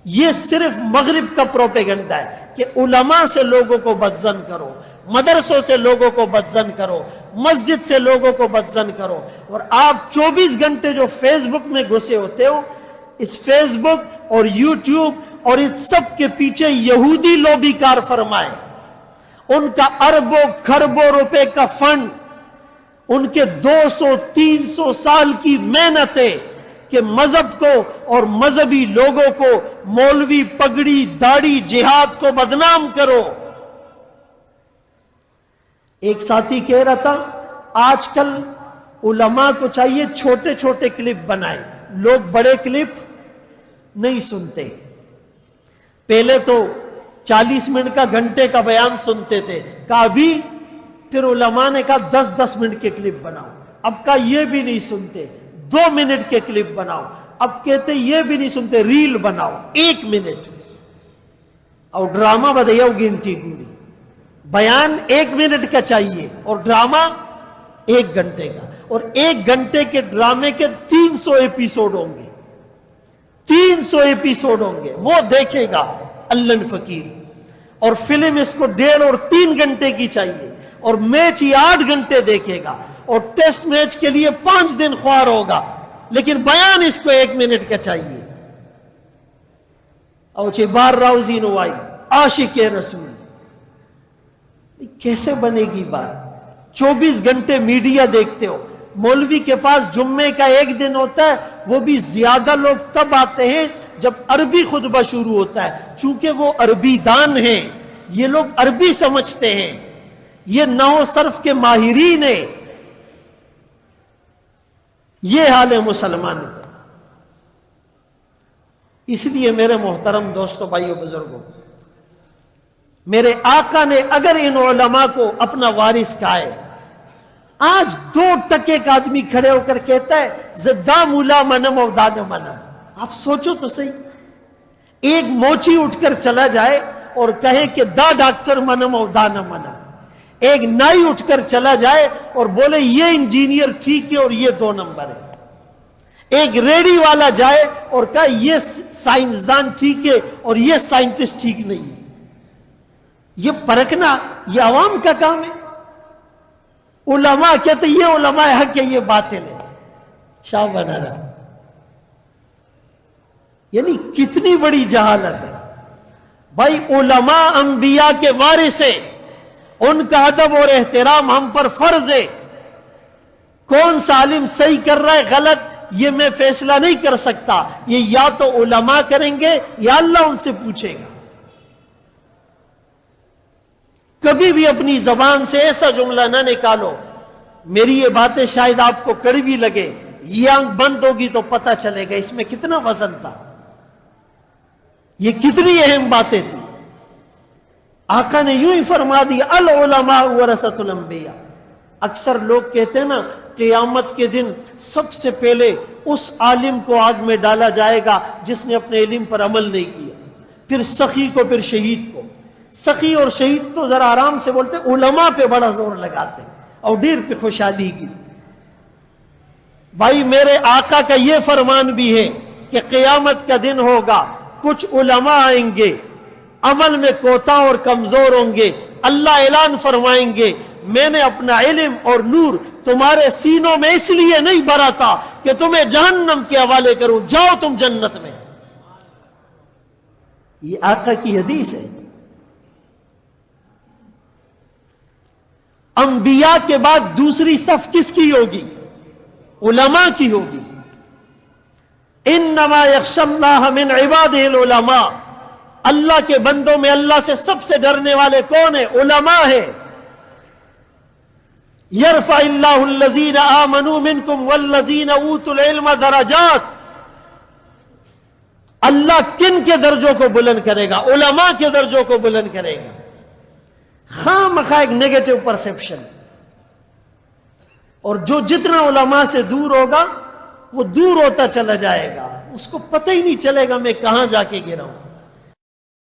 یہ صرف مغرب کا پروپیگنڈا ہے کہ علماء سے لوگوں کو بدظن کرو، مدرسوں سے لوگوں کو بدظن کرو، مسجد سے لوگوں کو بدظن کرو، اور آپ 24 گھنٹے جو فیس بک میں گھسے ہوتے ہو، اس فیس بک اور یوٹیوب اور اس سب کے پیچھے یہودی لوبی کار فرمائے، ان کا اربوں کھربوں روپے کا فنڈ، ان کے 200-300 سال کی محنتیں کہ مذہب کو اور مذہبی لوگوں کو، مولوی پگڑی داڑھی جہاد کو بدنام کرو۔ ایک ساتھی کہہ رہا تھا آج کل علماء کو چاہیے چھوٹے چھوٹے کلپ بنائے، لوگ بڑے کلپ نہیں سنتے۔ پہلے تو 40 منٹ کا گھنٹے کا بیان سنتے تھے، کہا ابھی پھر علماء نے کہا 10-10 منٹ کے کلپ بناؤ، اب کہا یہ بھی نہیں سنتے، 2 منٹ کے کلپ بناؤ، اب کہتے یہ بھی نہیں سنتے، ریل بناؤ 1 منٹ، اور ڈرامہ بدیاؤ گنٹی گوری، بیان 1 منٹ کا چاہیے اور ڈرامہ 1 گھنٹے کا، اور 1 گھنٹے کے ڈرامے کے 300 ایپیسوڈ ہوں گے، 300 ایپیسوڈ ہوں گے، وہ دیکھے گا اللہ فقیر۔ اور فلم اس کو 1.5 اور 3 گھنٹے کی چاہیے، اور میچ ہی 8 گھنٹے دیکھے گا، اور ٹیسٹ میچ کے لیے 5 دن خوار ہوگا، لیکن بیان اس کو 1 منٹ کا چاہیے۔ اور چھے بار راوزی نوائی عاشق رسول، کیسے بنے گی بات؟ 24 گھنٹے میڈیا دیکھتے ہو، مولوی کے پاس جمعے کا 1 دن ہوتا ہے، وہ بھی زیادہ لوگ تب آتے ہیں جب عربی خطبہ شروع ہوتا ہے، چونکہ وہ عربی دان ہیں، یہ لوگ عربی سمجھتے ہیں، یہ نحو صرف کے ماہرین ہیں۔ یہ حال ہے مسلمان کا۔ اس لیے میرے محترم دوستو، بھائیو، بزرگوں، میرے آقا نے اگر ان علماء کو اپنا وارث کہا ہے، آج 2 ٹکے کا آدمی کھڑے ہو کر کہتا ہے زدہ مولا منم او دان منم، آپ سوچو تو صحیح، ایک موچی اٹھ کر چلا جائے اور کہے کہ دا ڈاکٹر منم او دان منم، ایک نائی اٹھ کر چلا جائے اور بولے یہ انجینئر ٹھیک ہے اور یہ 2 نمبر ہے، ایک ریڈی والا جائے اور کہے یہ سائنسدان ٹھیک ہے اور یہ سائنٹسٹ ٹھیک نہیں ہے، یہ پرکھنا یہ عوام کا کام ہے۔ علماء کہتے یہ علماء حق ہے، یہ باطل ہے، شاہ بنا رہا۔ یعنی کتنی بڑی جہالت ہے بھائی۔ علماء انبیاء کے وارث ہیں، ان کا ادب اور احترام ہم پر فرض ہے۔ کون سا عالم صحیح کر رہا ہے غلط یہ میں فیصلہ نہیں کر سکتا، یہ یا تو علماء کریں گے یا اللہ ان سے پوچھے گا۔ کبھی بھی اپنی زبان سے ایسا جملہ نہ نکالو، میری یہ باتیں شاید آپ کو کڑوی لگے، یہ آنکھ بند ہوگی تو پتہ چلے گا اس میں کتنا وزن تھا، یہ کتنی اہم باتیں تھیں۔ آقا نے یوں ہی فرما دی العلماء ورثۃ الانبیاء۔ اکثر لوگ کہتے ہیں نا قیامت کے دن سب سے پہلے اس عالم کو آگ میں ڈالا جائے گا جس نے اپنے علم پر عمل نہیں کیا، پھر سخی کو، پھر شہید کو۔ سخی اور شہید تو ذرا آرام سے بولتے، علماء پہ بڑا زور لگاتے اور دیر پہ خوشحالی کی۔ بھائی میرے آقا کا یہ فرمان بھی ہے کہ قیامت کا دن ہوگا، کچھ علماء آئیں گے عمل میں کوتاہ اور کمزور ہوں گے، اللہ اعلان فرمائیں گے میں نے اپنا علم اور نور تمہارے سینوں میں اس لیے نہیں بھرا تھا کہ تمہیں جہنم کے حوالے کروں، جاؤ تم جنت میں۔ یہ آقا کی حدیث ہے۔ انبیاء کے بعد دوسری صف کس کی ہوگی؟ علماء کی ہوگی۔ انما یخشی اللہ من عبادہ العلماء، اللہ کے بندوں میں اللہ سے سب سے ڈرنے والے کون ہیں؟ علماء ہیں۔ یرفع اللہ الذین آمنوا منکم والذین اوتوا العلم درجات، اللہ کن کے درجوں کو بلند کرے گا؟ علماء کے درجوں کو بلند کرے گا۔ خواہ مخواہ ایک نیگیٹو پرسپشن، اور جو جتنا علماء سے دور ہوگا وہ دور ہوتا چلا جائے گا، اس کو پتہ ہی نہیں چلے گا میں کہاں جا کے گرا ہوں۔